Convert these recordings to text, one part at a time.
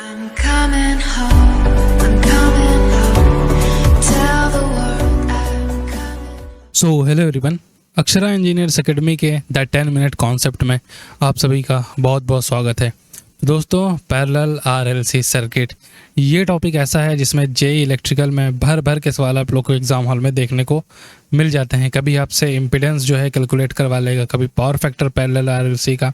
I'm coming home. I'm coming home. Tell the world I'm coming. So hello everyone, Akshara engineers academy के the 10 minute concept में आप सभी का बहुत बहुत स्वागत है। दोस्तों, पैरेलल आरएलसी सर्किट ये टॉपिक ऐसा है जिसमें जेई इलेक्ट्रिकल में भर के सवाल आप लोग को एग्जाम हॉल में देखने को मिल जाते हैं। कभी आपसे इम्पीडेंस जो है कैलकुलेट करवा लेगा, कभी पावर फैक्टर पैरेलल आरएलसी का।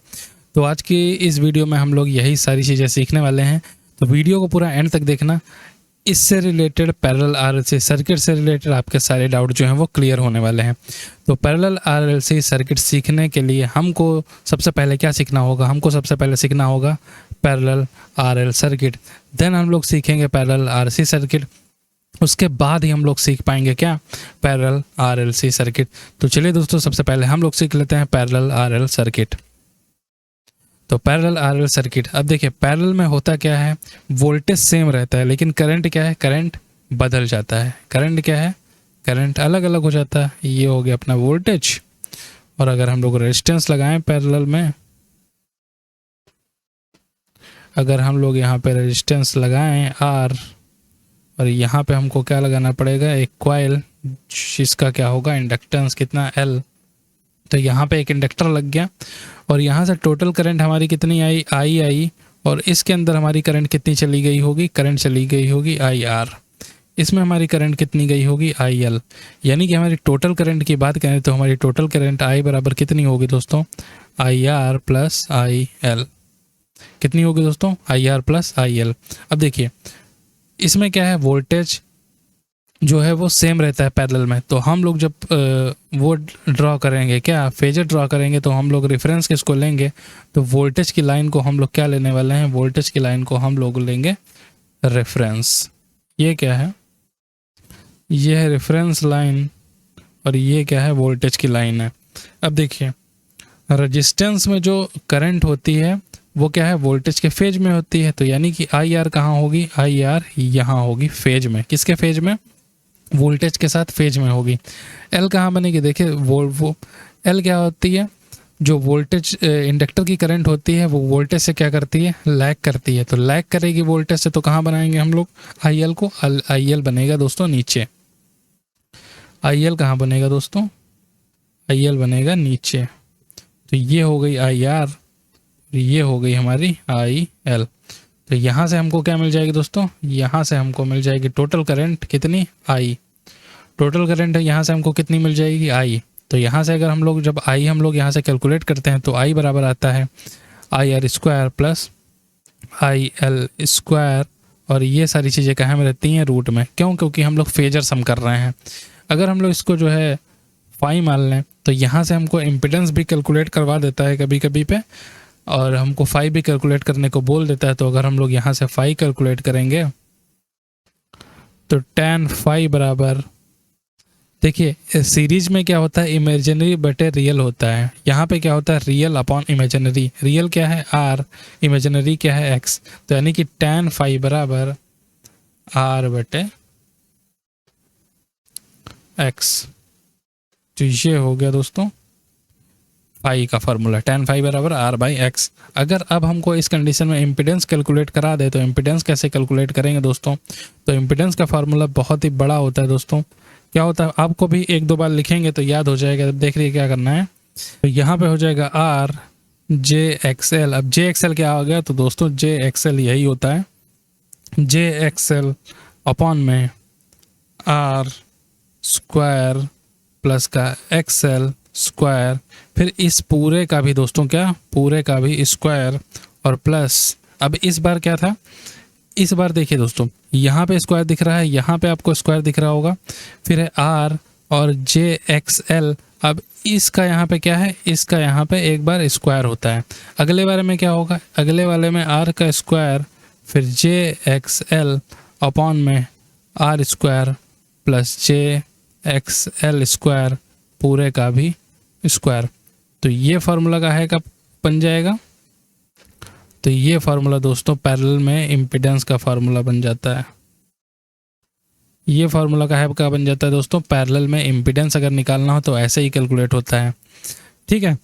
तो आज की इस वीडियो में हम लोग यही सारी चीज़ें सीखने वाले हैं, तो वीडियो को पूरा एंड तक देखना। इससे रिलेटेड पैरेलल आरएलसी सर्किट से रिलेटेड आपके सारे डाउट जो हैं वो क्लियर होने वाले हैं। तो पैरेलल आरएलसी सर्किट सीखने के लिए हमको सबसे पहले क्या सीखना होगा? हमको सबसे पहले सीखना होगा पैरेलल आरएल सर्किट। देन हम लोग सीखेंगे पैरेलल आरसी सर्किट। उसके बाद ही हम लोग सीख पाएंगे क्या? Parallel RLC circuit. तो चलिए दोस्तों, सबसे पहले हम लोग सीख लेते हैं पैरेलल आरएल सर्किट। तो पैरेलल आरएल सर्किट, अब देखिए पैरेलल में होता क्या है, वोल्टेज सेम रहता है लेकिन करंट क्या है, करंट बदल जाता है। करंट क्या है, करंट अलग अलग हो जाता है। ये हो गया अपना वोल्टेज, और अगर हम लोग रेजिस्टेंस लगाएं पैरेलल में, अगर हम लोग यहाँ पे रेजिस्टेंस लगाएं आर, और यहाँ पे हमको क्या लगाना पड़ेगा, एक कॉइल जिसका क्या होगा इंडक्टेंस कितना एल। तो यहाँ पे एक इंडक्टर लग गया, और यहाँ से टोटल करंट हमारी कितनी आई, और इसके अंदर हमारी करंट कितनी चली गई होगी, करंट चली गई होगी आई आर। इसमें हमारी करंट कितनी गई होगी, आई एल। यानी कि हमारी टोटल करंट की बात करें तो हमारी टोटल करंट आई बराबर कितनी होगी दोस्तों, I R plus I L. कितनी होगी दोस्तों, I R plus I L. अब देखिए इसमें क्या है, वोल्टेज जो है वो सेम रहता है पैरेलल में। तो हम लोग जब वो ड्रॉ करेंगे, क्या फेजर ड्रॉ करेंगे, तो हम लोग रेफरेंस किसको लेंगे, तो वोल्टेज की लाइन को हम लोग क्या लेने वाले हैं, वोल्टेज की लाइन को हम लोग लेंगे रेफरेंस। ये क्या है, ये है रेफरेंस लाइन, और ये क्या है, वोल्टेज की लाइन है। अब देखिए रेजिस्टेंस में जो करंट होती है वो क्या है, वोल्टेज के फेज में होती है। तो यानी कि आई आर कहाँ होगी, आई आर यहाँ होगी फेज में। किसके फेज में, वोल्टेज के साथ फेज में होगी। एल कहाँ बनेगी, देखिए वो एल क्या होती है, जो वोल्टेज इंडक्टर की करंट होती है वो वोल्टेज से क्या करती है, लैग करती है। तो लैग करेगी वोल्टेज से, तो कहाँ बनाएंगे हम लोग आई एल को, आई एल बनेगा दोस्तों नीचे। आई एल कहाँ बनेगा दोस्तों, आई एल बनेगा नीचे। तो ये हो गई आई आर, ये हो गई हमारी आई एल। तो यहाँ से हमको क्या मिल जाएगी दोस्तों, यहाँ से हमको मिल जाएगी टोटल करंट कितनी, आई। टोटल करंट है यहाँ से हमको कितनी मिल जाएगी, आई। तो यहाँ से अगर हम लोग जब आई हम लोग यहाँ से कैलकुलेट करते हैं तो आई बराबर आता है आई R square plus I L square. और ये सारी चीज़ें कहाँ में रहती हैं, रूट में। क्यों, क्योंकि हम लोग फेजर सम कर रहे हैं। अगर हम लोग इसको जो है फाई मान लें तो यहाँ से हमको इम्पिडेंस भी कैलकुलेट करवा देता है कभी कभी पे, और हमको फाई भी कैलकुलेट करने को बोल देता है। तो अगर हम लोग यहाँ से फाई कैलकुलेट करेंगे तो tan फाई बराबर, देखिए सीरीज में क्या होता है, इमेजिनरी बटे रियल होता है। यहाँ पे क्या होता है, रियल अपॉन इमेजिनरी। रियल क्या है आर, इमेजिनरी क्या है एक्स। तो यानी कि tan फाई बराबर आर बटे एक्स। तो ये हो गया दोस्तों फाई का फार्मूला, tan फाई बराबर आर बाई एक्स। अगर अब हमको इस कंडीशन में इम्पीडेंस कैलकुलेट करा दे तो इम्पीडेंस कैसे कैलकुलेट करेंगे दोस्तों, तो इम्पीडेंस का फार्मूला बहुत ही बड़ा होता है दोस्तों। क्या होता है, आपको भी एक दो बार लिखेंगे तो याद हो जाएगा। देख रही क्या करना है, तो यहाँ पे हो जाएगा आर जे एक्स एल। अब जे एक्स एल क्या हो गया, तो दोस्तों जे एक्स एल यही होता है, जे एक्स एल अपॉन में आर स्क्वायर प्लस का एक्स एल स्क्वायर, फिर इस पूरे का भी दोस्तों क्या, पूरे का भी स्क्वायर, और प्लस अब इस बार क्या था, इस बार देखिए दोस्तों यहाँ पे स्क्वायर दिख रहा है, यहाँ पे आपको स्क्वायर दिख रहा होगा, फिर है आर और जे एक्स एल। अब इसका यहाँ पे क्या है, इसका यहाँ पे एक बार स्क्वायर होता है। अगले वाले में क्या होगा, अगले वाले में आर का स्क्वायर, फिर जे एक्स एल अपॉन में R square plus J X L square, पूरे का भी स्क्वायर। तो ये फार्मूला का है, कब बन जाएगा, तो ये फार्मूला दोस्तों पैरेलल में इम्पीडेंस का फार्मूला बन जाता है। ये फार्मूला का है क्या बन जाता है दोस्तों, पैरेलल में इम्पीडेंस अगर निकालना हो तो ऐसे ही कैलकुलेट होता है। ठीक है,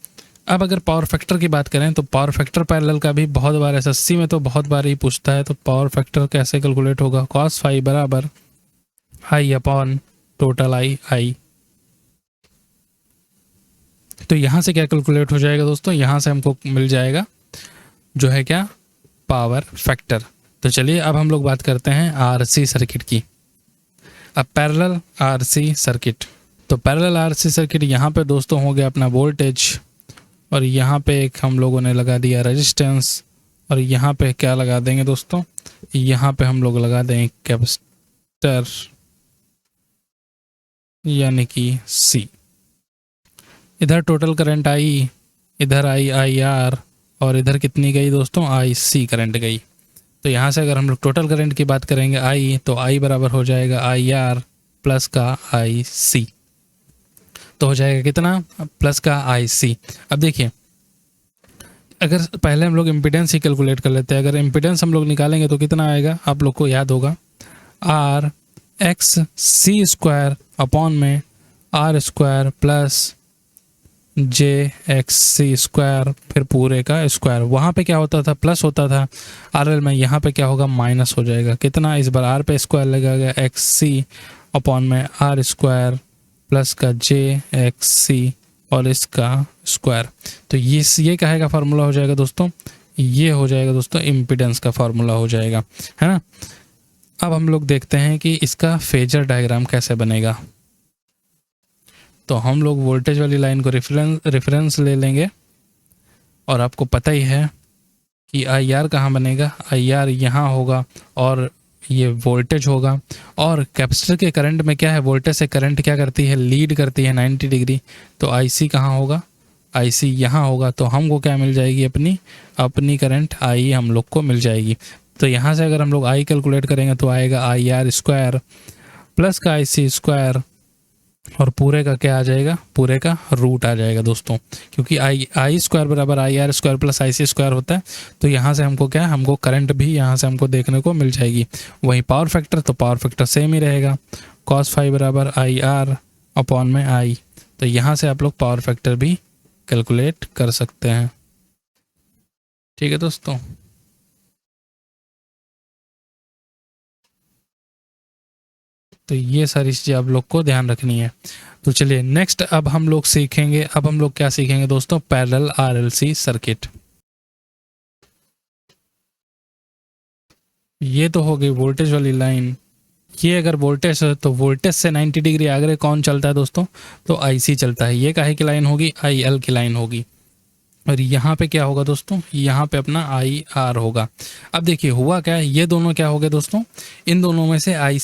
अब अगर पावर फैक्टर की बात करें तो पावर फैक्टर पैरेलल का भी बहुत बार एसएससी में तो बहुत बार ही पूछता है। तो पावर फैक्टर कैसे कैलकुलेट होगा, cos फाई बराबर आई अपॉन टोटल आई। तो यहाँ से क्या कैलकुलेट हो जाएगा दोस्तों, यहाँ से हमको मिल जाएगा जो है क्या, पावर फैक्टर। तो चलिए अब हम लोग बात करते हैं आरसी सर्किट की। अब पैरेलल आरसी सर्किट, तो पैरेलल आरसी सर्किट यहाँ पे दोस्तों हो गया अपना वोल्टेज, और यहाँ पे एक हम लोगों ने लगा दिया रेजिस्टेंस, और यहाँ पे क्या लगा देंगे दोस्तों, यहाँ पे हम लोग लगा देंगे कैपेसिटर यानी कि सी। इधर टोटल करंट आई, इधर आई आर, और इधर कितनी गई दोस्तों, आई सी करंट गई। तो यहाँ से अगर हम लोग टोटल करंट की बात करेंगे आई, तो आई बराबर हो जाएगा आई आर प्लस का आई सी। तो हो जाएगा कितना, प्लस का आई सी। अब देखिए अगर पहले हम लोग इम्पीडेंस ही कैलकुलेट कर लेते हैं, अगर इम्पीडेंस हम लोग निकालेंगे तो कितना आएगा, आप लोग को याद होगा, R X C square upon में R square plus J X C square, फिर पूरे का स्क्वायर। वहाँ पे क्या होता था, प्लस होता था आर एल में, यहाँ पे क्या होगा, माइनस हो जाएगा। कितना, इस बार आर पे स्क्वायर लगेगा एक्स सी अपॉन में आर स्क्वायर प्लस का जे एक्स सी और इसका स्क्वायर। तो ये काहे का फार्मूला हो जाएगा दोस्तों, ये हो जाएगा दोस्तों इम्पीडेंस का फार्मूला हो जाएगा, है ना। अब हम लोग देखते हैं कि इसका फेजर डायग्राम कैसे बनेगा। तो हम लोग वोल्टेज वाली लाइन को रेफरेंस ले लेंगे, और आपको पता ही है कि आई आर कहाँ बनेगा, आई आर यहाँ होगा और ये वोल्टेज होगा। और कैपेसिटर के करंट में क्या है, वोल्टेज से करंट क्या करती है, लीड करती है 90 डिग्री। तो आई सी कहाँ होगा, आई सी यहाँ होगा। तो हमको क्या मिल जाएगी, अपनी करंट आई हम लोग को मिल जाएगी। तो यहाँ से अगर हम लोग आई कैलकुलेट करेंगे तो आएगा आई आर स्क्वायर प्लस का आई सी स्क्वायर, और पूरे का क्या आ जाएगा, पूरे का रूट आ जाएगा दोस्तों, क्योंकि आई स्क्वायर बराबर I R square plus I C square होता है। तो यहाँ से हमको क्या है, हमको करंट भी यहाँ से हमको देखने को मिल जाएगी। वही पावर फैक्टर, तो पावर फैक्टर सेम ही रहेगा, cos फाई बराबर आई आर अपॉन में आई। तो यहाँ से आप लोग पावर फैक्टर भी कैलकुलेट कर सकते हैं। ठीक है दोस्तों। तो ये सारी चीज़ें आप लोग को ध्यान रखनी है। तो चलिए नेक्स्ट अब हम लोग सीखेंगे, अब हम लोग क्या सीखेंगे दोस्तों, पैरेलल आरएलसी सर्किट। ये तो हो गई वोल्टेज वाली लाइन। ये अगर वोल्टेज है तो वोल्टेज से 90 डिग्री आगे कौन चलता है दोस्तों, तो आईसी चलता है। ये काहे की लाइन होगी, आई एल की लाइन होगी। और यहाँ पे क्या होगा दोस्तों, यहाँ पे अपना आई आर होगा। अब देखिए हुआ क्या है, ये दोनों क्या हो गए दोस्तों, इन दोनों में से आई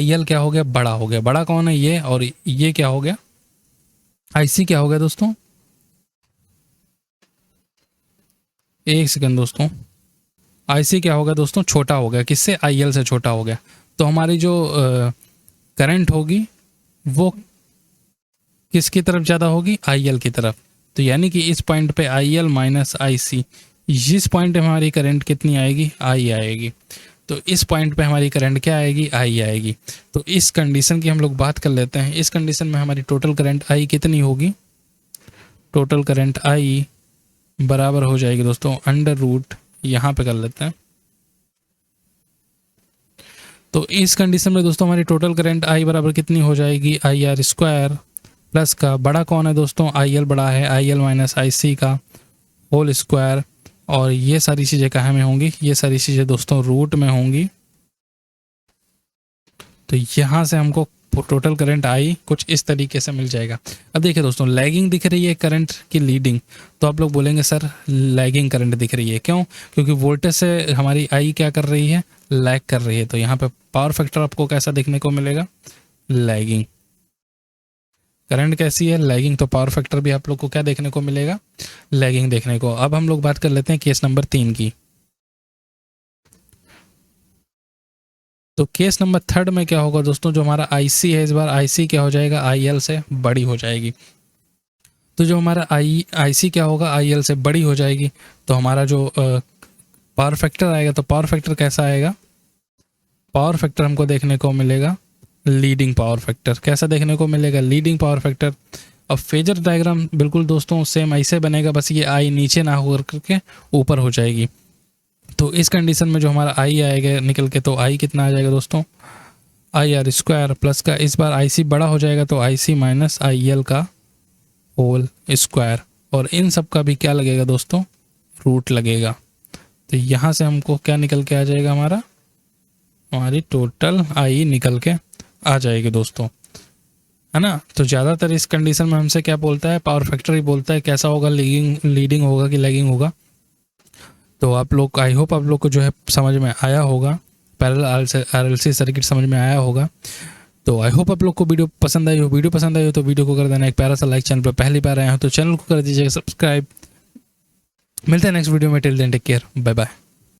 एल क्या हो गया, बड़ा हो गया। बड़ा कौन है, ये, और ये क्या हो गया, आई सी क्या हो गया दोस्तों, एक सेकंड दोस्तों, आई सी क्या हो गया दोस्तों, छोटा हो गया। किससे, आई एल से छोटा हो गया। तो हमारी जो करंट होगी वो किसकी तरफ ज़्यादा होगी, आई एल की तरफ। तो यानी कि इस पॉइंट पे आई एल माइनस आई सी, इस पॉइंट पे हमारी करंट कितनी आएगी, आई आएगी। तो इस पॉइंट पे हमारी करंट क्या आएगी, आई आएगी। तो इस कंडीशन की हम लोग बात कर लेते हैं। इस कंडीशन में हमारी टोटल करंट आई कितनी होगी, टोटल करंट आई बराबर हो जाएगी दोस्तों अंडर रूट, यहाँ पे कर लेते हैं। तो इस कंडीशन में दोस्तों हमारी टोटल करंट आई बराबर कितनी हो जाएगी, आई आर स्क्वायर प्लस का बड़ा कौन है दोस्तों, आई एल बड़ा है, आई एल माइनस आई सी का होल स्क्वायर। और ये सारी चीज़ें कहाँ में होंगी, ये सारी चीज़ें दोस्तों रूट में होंगी। तो यहाँ से हमको टोटल करंट आई कुछ इस तरीके से मिल जाएगा। अब देखिए दोस्तों लैगिंग दिख रही है करंट की लीडिंग, तो आप लोग बोलेंगे सर लैगिंग करंट दिख रही है, क्यों, क्योंकि वोल्टेज से हमारी आई क्या कर रही है, लैग कर रही है। तो यहाँ पे पावर फैक्टर आपको कैसा देखने को मिलेगा, लैगिंग। करंट कैसी है, लैगिंग। तो पावर फैक्टर भी आप लोग को क्या देखने को मिलेगा, लैगिंग देखने को। अब हम लोग बात कर लेते हैं केस नंबर 3 की। तो केस नंबर 3 में क्या होगा दोस्तों, जो हमारा आईसी है इस बार आईसी क्या हो जाएगा, आईएल से बड़ी हो जाएगी। तो जो हमारा आईसी क्या होगा, आईएल से बड़ी हो जाएगी। तो हमारा जो पावर फैक्टर आएगा, तो पावर फैक्टर कैसा आएगा, पावर फैक्टर हमको देखने को मिलेगा लीडिंग पावर फैक्टर। कैसा देखने को मिलेगा, लीडिंग पावर फैक्टर। अब फेजर डायग्राम बिल्कुल दोस्तों सेम ऐसे बनेगा, बस ये आई नीचे ना हो करके ऊपर हो जाएगी। तो इस कंडीशन में जो हमारा आई आएगा निकल के, तो आई कितना आ जाएगा दोस्तों, आई आर स्क्वायर प्लस का इस बार आई सी बड़ा हो जाएगा तो आई सी माइनस आई एल का होल स्क्वायर, और इन सब का भी क्या लगेगा दोस्तों, रूट लगेगा। तो यहाँ से हमको क्या निकल के आ जाएगा, हमारी टोटल आई निकल के आ जाएगी दोस्तों, है ना। तो ज़्यादातर इस कंडीशन में हमसे क्या बोलता है, पावर फैक्टर ही बोलता है, कैसा होगा, लीडिंग होगा कि लैगिंग होगा। तो आप लोग, आई होप आप लोग को जो है समझ में आया होगा, पैरेलल RLC सर्किट समझ में आया होगा। तो आई होप आप लोग को वीडियो पसंद आई हो। वीडियो पसंद आई हो तो वीडियो को कर देना एक प्यारा सा लाइक, चैनल पर पहली बार आए हो तो चैनल को कर दीजिएगा सब्सक्राइब। मिलते हैं नेक्स्ट वीडियो में, till then take care, bye bye.